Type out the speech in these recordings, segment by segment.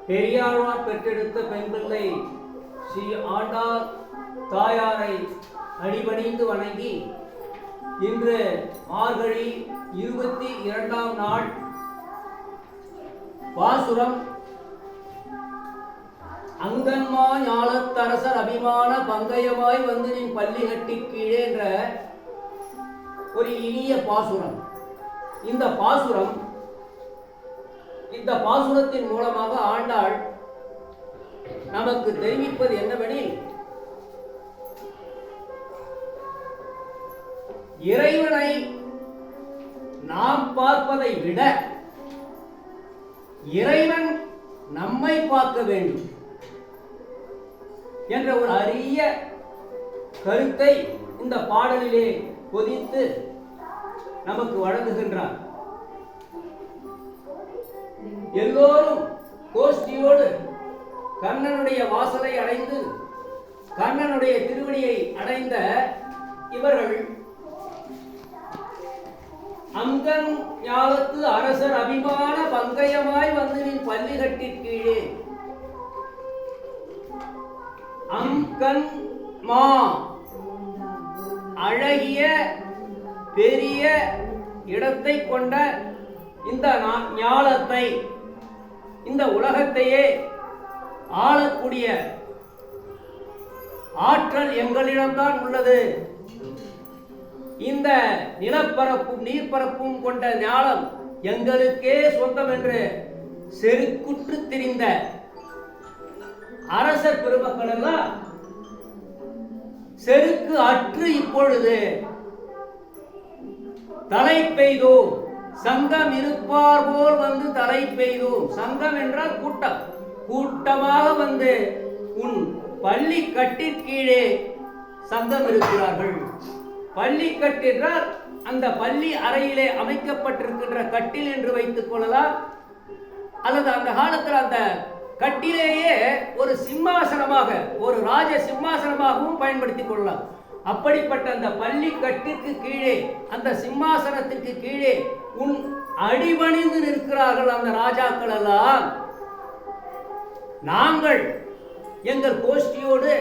பெரியாழ்வார் பெற்றெடுத்த பெண் பிள்ளை ஸ்ரீ ஆண்டாள் தாயாரை அடிபணிந்து வணங்கி இன்று மார்கழி 22ஆம் நாள் பாசுரம் அங்கன்மா ஞாலத்தரசர் அபிமான பங்கயமாய் வந்து நின் பள்ளி கட்டி கீழே என்ற ஒரு இனிய பாசுரம். இந்த பாசுரத்தின் மூலமாக ஆண்டாள் நமக்கு தெரிவிப்பது என்னவெனில், இறைவனை நாம் பார்ப்பதை விட இறைவன் நம்மை பார்க்க வேண்டும் என்ற ஒரு அரிய கருத்தை இந்த பாடலிலே பொதித்து நமக்கு வழங்குகின்றார். எல்லோரும் கோஷ்டியோடு கண்ணனுடைய வாசலை அடைந்து கண்ணனுடைய திருவடியை அடைந்த இவர்கள் அங்கன் ஞாலத்து அரசர் அபிமான பங்கயமாய் வந்து நின் பள்ளி கட்டி கீழே. அங்கன் மா அழகிய பெரிய இடத்தை கொண்ட இந்த ஞாலத்தை, இந்த உலகத்தையே ஆளக்கூடிய ஆற்றல் எங்களிடம்தான் உள்ளது. இந்த நிலப்பரப்பும் நீர்ப்பரப்பும் கொண்ட ஞாலம் எங்களுக்கே சொந்தம் என்று செருக்குற்று திரிந்த அரசர் பெருமக்கள் எல்லாம் செருக்கு அற்று இப்பொழுது தலை பெய்தோம். சங்கம் இருப்பார் போல் வந்து தலை பெய்தோம். சங்கம் என்றால் கூட்டம், கூட்டமாக வந்து உன் பள்ளி கட்டிற்கீழே சங்கம் இருக்கிறார்கள். பள்ளி கட்டு என்றால் அந்த பள்ளி அறையிலே அமைக்கப்பட்டிருக்கின்ற கட்டில் என்று வைத்துக் கொள்ளலாம், அல்லது அந்த காலத்தில் அந்த கட்டிலேயே ஒரு சிம்மாசனமாக, ஒரு ராஜ சிம்மாசனமாகவும் பயன்படுத்திக் கொள்ளலாம். அப்படிப்பட்ட அந்த பள்ளி கட்டிற்கு கீழே, அந்த சிம்மாசனத்திற்கு கீழே உன் அடிபணிந்து நிற்கிறார்கள் அந்த ராஜாக்கள் எல்லாம். நாங்கள் எங்கள் கோஷ்டியோடு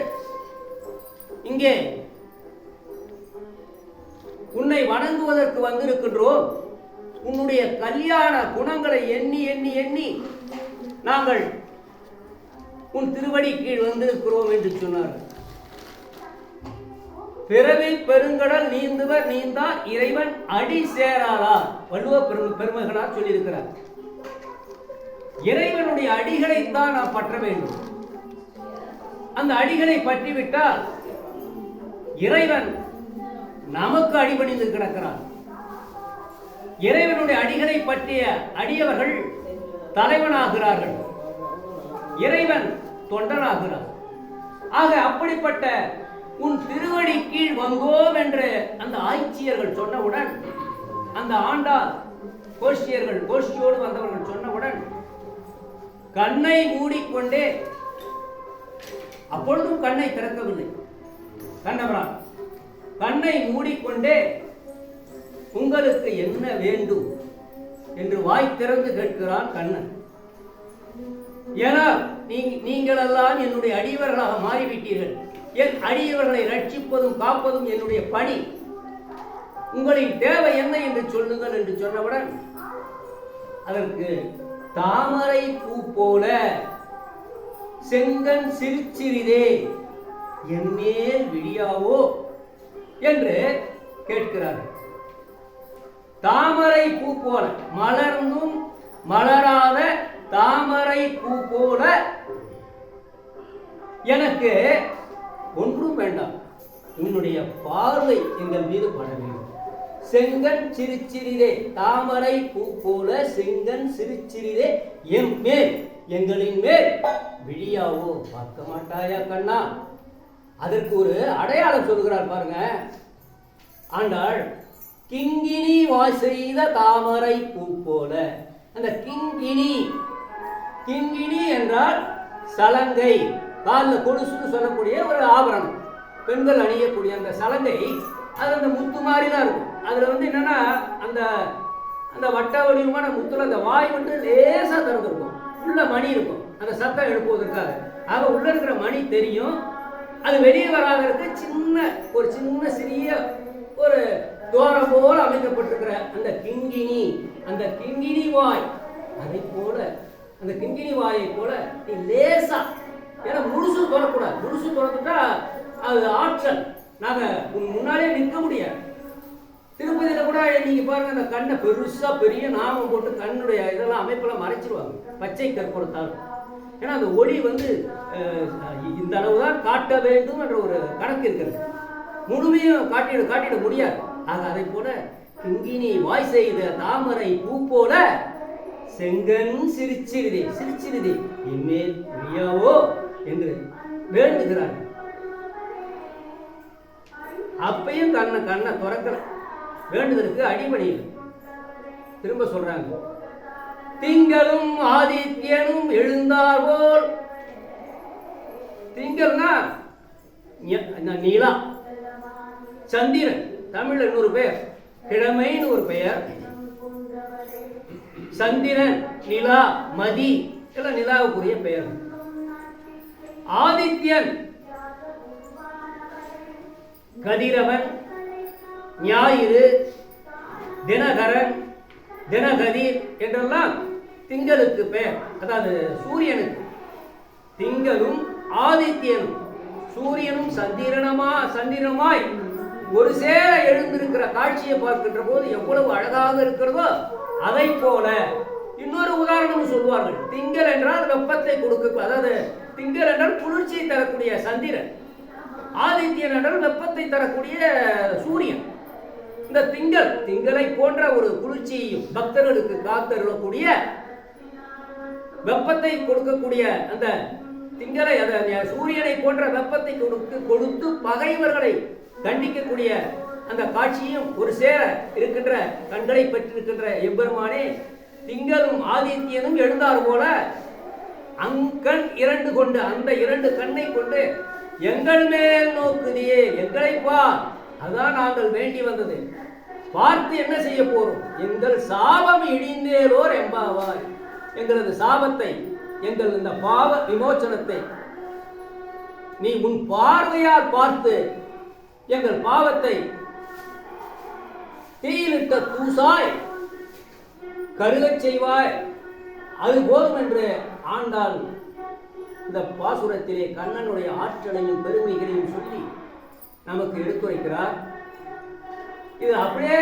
இங்கே உன்னை வணங்குவதற்கு வந்திருக்கின்றோம். உன்னுடைய கல்யாண குணங்களை எண்ணி எண்ணி எண்ணி நாங்கள் உன் திருவடி கீழ் வந்திருக்கிறோம் என்று சொன்னார். பிறவில் பெருங்கடல் நீந்துவர் நீந்தா இறைவன் அடி சேராதார். வள்ளுவ பெருமகனார் சொல்லியிருக்கிறார். இறைவனுடைய அடிகளைத்தான் நாம் பற்ற வேண்டும். அந்த அடிகளை பற்றிவிட்டால் இறைவன் நமக்கு அடிபணிந்து கிடக்கிறார். இறைவனுடைய அடிகளை பற்றிய அடியவர்கள் தலைவனாகிறார்கள், இறைவன் தொண்டனாகிறார். ஆக அப்படிப்பட்ட உன் திருவடி கீழ் வந்தோம் என்று அந்த ஆய்ச்சியர்கள் சொன்னவுடன், அந்த ஆண்டாள் கோஷ்டியர்கள் கோஷ்டியோடு வந்தவர்கள் சொன்னவுடன் கண்ணை மூடிக்கொண்டே, அப்பொழுதும் கண்ணை திறக்கவில்லை கண்ணவரான், கண்ணை மூடிக்கொண்டே உங்களுக்கு என்ன வேண்டும் என்று வாய் திறந்து கேட்கிறான் கண்ணன். ஏன்னா நீங்கள் எல்லாம் என்னுடைய அடியவர்களாக மாறிவிட்டீர்கள். என் அடியவர்களை ரட்சிப்பதும் காப்பதும் என்னுடைய பணி. உங்களின் தேவை என்ன என்று சொல்லுங்கள் என்று சொன்னவுடன், அதற்கு தாமரை பூ போல செங்கன் சிரிச்சிறிதே என் மேல் விழியாவோ என்று கேட்கிறார்கள். தாமரை பூ போல, மலர்ந்தும் மலராத தாமரை பூ போல எனக்கு ஒன்றும் வேண்டாம், உன்னுடைய பார்வை எங்கள் மீது பட வேண்டும். செங்கன் சிரிச்சிறிதே, தாமரை பூ போல செங்கன் சிரிச்சிறிதே என் மேல், எங்களின் மேல் விழியாவோ, பார்க்க மாட்டாயா கண்ணா? அதற்கு ஒரு அடையாளம் சொல்கிறார் பாருங்க ஆண்டாள். கிங்கினி வாய் செய்த தாமரை பூ போல. அந்த கிங்கினி, கிங்கினி என்றால் சலங்கை, காலில் கொலுசுன்னு சொல்லக்கூடிய ஒரு ஆபரணம், பெண்கள் அணியக்கூடிய அந்த சலங்கை. அது அந்த முத்து மாதிரி தான் இருக்கும். அதில் வந்து என்னன்னா அந்த அந்த வட்ட வடிவமான முத்துல அந்த வாய் வந்து லேசாக திறந்துருக்கும், உள்ள மணி இருக்கும். அந்த சத்தம் எழுப்புவதற்காக. ஆக உள்ள இருக்கிற மணி தெரியும், அது வெளியே வராதற்கு ஒரு சின்ன சிறிய ஒரு துவாரம் போல அமைக்கப்பட்டிருக்கிற அந்த கிங்கினி வாய், அதை போல அந்த கிங்கினி வாயை போல நீ லேசா, ஏன்னா முழுசு தொடக்கூடாது. முழுசு தொடர்ந்துட்டா அது ஆற்றல், நாங்க முன்னாலே நிற்க முடியாது. திருப்பதியில கூட நீங்க பாருங்க, அந்த கண்ணை பெருசா பெரிய நாமம் போட்டு கண்ணுடைய இதெல்லாம் அமைப்பெல்லாம் மறைச்சிருவாங்க பச்சை கற்பூரத்தால். ஏன்னா அந்த ஒளி இந்த அளவுதான் காட்ட வேண்டும் என்ற ஒரு கணக்கு இருக்கிறது. முழுமையும் காட்டிட முடியாது. ஆக அதை போல கிங்கினி வாய் செய்த தாமரை பூ போல செங்கன் சிரிச்சிருதே இனிமேல் விழியாவோ என்று வேண்டுகிறார். அப்பையும் கண்ணை துறக்கல, வேண்டுதலுக்கு அடிபணியில். திரும்ப சொல்றாங்க, திங்களும் ஆதித்யனும் எழுந்தார் போல். திங்கள்னா நிலா, சந்திரன் தமிழ்ல இன்னொரு பெயர், கிழமைன்னு ஒரு பெயர். சந்திரன், நிலா, மதி எல்லாம் நிலாவுக்குரிய பெயர். ஆதித்யன் கதிரவன், ஞாயிறு, தினகரன், தினகதிர் என்றெல்லாம் திங்களுக்கு பெயர். அதாவது சூரியனுக்கு. திங்களும் ஆதித்யனும் சூரியனும் சந்திரனுமாய் ஒரு சேர எழுந்திருக்கிற காட்சியை பார்க்கின்ற போது எவ்வளவு அழகாக இருக்கிறதோ அதை போல இன்னொரு உதாரணம் சொல்வார்கள். திங்கள் என்றால் வெப்பத்தை கொடுக்க, அதாவது திங்கள் என்றால் குளிர்ச்சியை தரக்கூடிய சந்திரன், ஆதித்யன் என்றால் வெப்பத்தை தரக்கூடிய சூரியன். இந்த திங்களை போன்ற ஒரு குளிர்ச்சியையும் பக்தர்களுக்கு காத்தருளக்கூடிய வெப்பத்தை கொடுக்கக்கூடிய அந்த திங்களை, சூரியனை போன்ற வெப்பத்தை கொடுத்து பகைவர்களை கண்டிக்கக்கூடிய அந்த காட்சியும் ஒரு சேர இருக்கின்ற கண்களை பெற்றிருக்கின்ற எம்பெருமானே, திங்களும் ஆதித்யனும் எழுந்தார் போல அங்கண் இரண்டு கொண்டு, அந்த இரண்டு கண்ணை கொண்டு எங்கள் மேல் நோக்குதியே, எங்களை பார், அதான் நாங்கள் வேண்டி வந்தது. பார்த்து என்ன செய்ய போறோம்? எங்கள் சாபம் இடிந்தேலோர் எம்பாவாய். எங்களது சாபத்தை, எங்கள் இந்த பாவ விமோச்சனத்தை நீ உன் பார்வையால் பார்த்து எங்கள் பாவத்தை தீயிலிட்ட தூசாய் கருகச் செய்வாய். அது போதும் என்று ஆண்டாள் இந்த பாசுரத்திலே கண்ணனுடைய ஆற்றலையும் பெருமைகளையும் சொல்லி நமக்கு எடுத்துரைக்கிறார். இது அப்படியே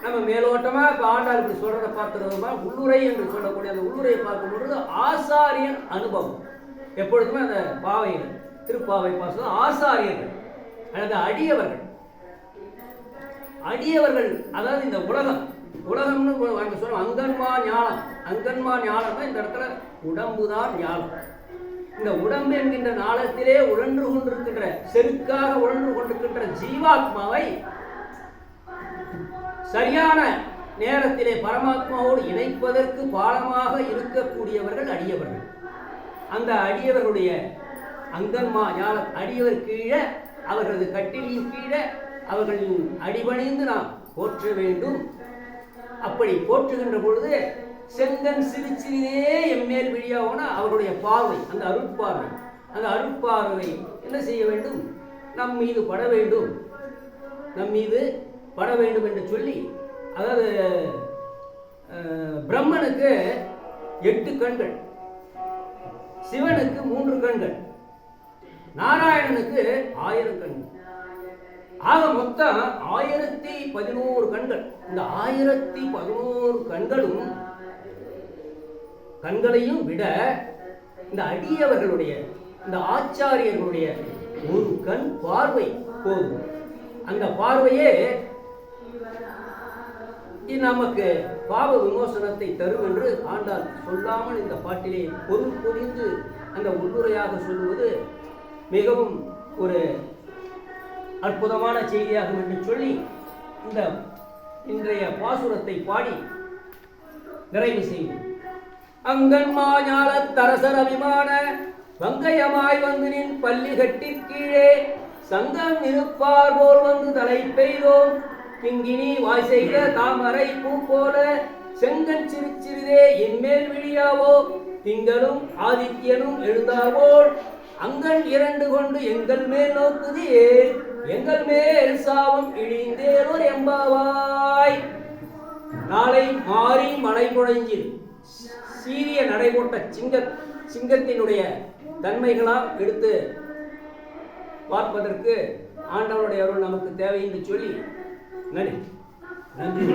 நம்ம மேலோட்டமா இப்ப ஆண்டாள் இப்படி சொல்றதை பார்த்துருவோமா, உள்ளுரை என்று சொல்லக்கூடிய அந்த உள்ளுரையை பார்க்கும் பொழுது ஆசாரியன் அனுபவம். எப்பொழுதுமே அந்த பாவையில் திருப்பாவை பாசுரம் ஆசாரியர்கள் அல்லது அடியவர்கள், அதாவது இந்த உலகம்னு சொல்ல அங்கன்மா ஞானம் தான் இந்த இடத்துல உடம்புதான் ஞானம். இந்த உடம்பு என்கின்ற ஞானத்திலே உழன்று கொண்டிருக்கின்ற, செருக்காக உழன்று கொண்டிருக்கின்ற ஜீவாத்மாவை சரியான நேரத்திலே பரமாத்மாவோடு இணைப்பதற்கு பாலமாக இருக்கக்கூடியவர்கள் அடியவர்கள். அந்த அடியவர்களுடைய அங்கன்மா ஞானம், அடியவர் கீழே, அவர்களது கட்டிலின் கீழே அவர்களின் அடிபணிந்து நாம் போற்ற வேண்டும். அப்படி போற்றுகின்ற பொழுது செங்கன் சிரிச்சிரிதே எம்மேல் விழியாவோனா அவருடைய பார்வை, அந்த அருட்பார்வை என்ன செய்ய வேண்டும்? நம் மீது பட வேண்டும் என்று சொல்லி, அதாவது பிரம்மனுக்கு 8 கண்கள், சிவனுக்கு 3 கண்கள், நாராயணனுக்கு 1000 கண்கள். ஆக மொத்தம் 1011 கண்கள். இந்த 1011 கண்களையும் விட இந்த அடியவர்களுடைய, இந்த ஆச்சாரியர்களுடைய ஒரு கண் பார்வை போதும். அந்த பார்வையே நமக்கு பாவ விமோசனத்தை தரும் என்று ஆண்டாள் சொல்லாமல் இந்த பாட்டிலே பொருள் புரிந்து அந்த உள்ளுரையாக சொல்லுவது மிகவும் ஒரு அற்புதமான செய்தியாகும் என்று சொல்லி இந்த இன்றைய பாசுரத்தை பாடி நிறைவு செய்வோம். அங்கன்மா ஞாலத் தரசர விமான வங்கயமாய் வந்து நின் பள்ளி கட்டி கீழே சங்கம் இருப்பார் போல் வந்து தலை பெய்தோம். கிங்கினி வாய் செய்த தாமரை பூ போல செங்கன் சிரிச்சிறிதே என்மேல் விழியாவோ. திங்களும் ஆதித்யனும் எழுந்தார்போல் அங்கன் 2 கொண்டு எங்கள் மேல் நோக்குதே, எங்கள் மேல் சாபம் இழிந்தேலோர் எம்பாவாய். நாளை மாறி மலை பொழிஞ்சில் சீரிய நடைபோட்ட சிங்கத்தினுடைய தன்மைகளால் எடுத்து பார்ப்பதற்கு ஆண்டவனுடைய அருள் நமக்கு தேவை என்று சொல்லி நன்றி நன்றி.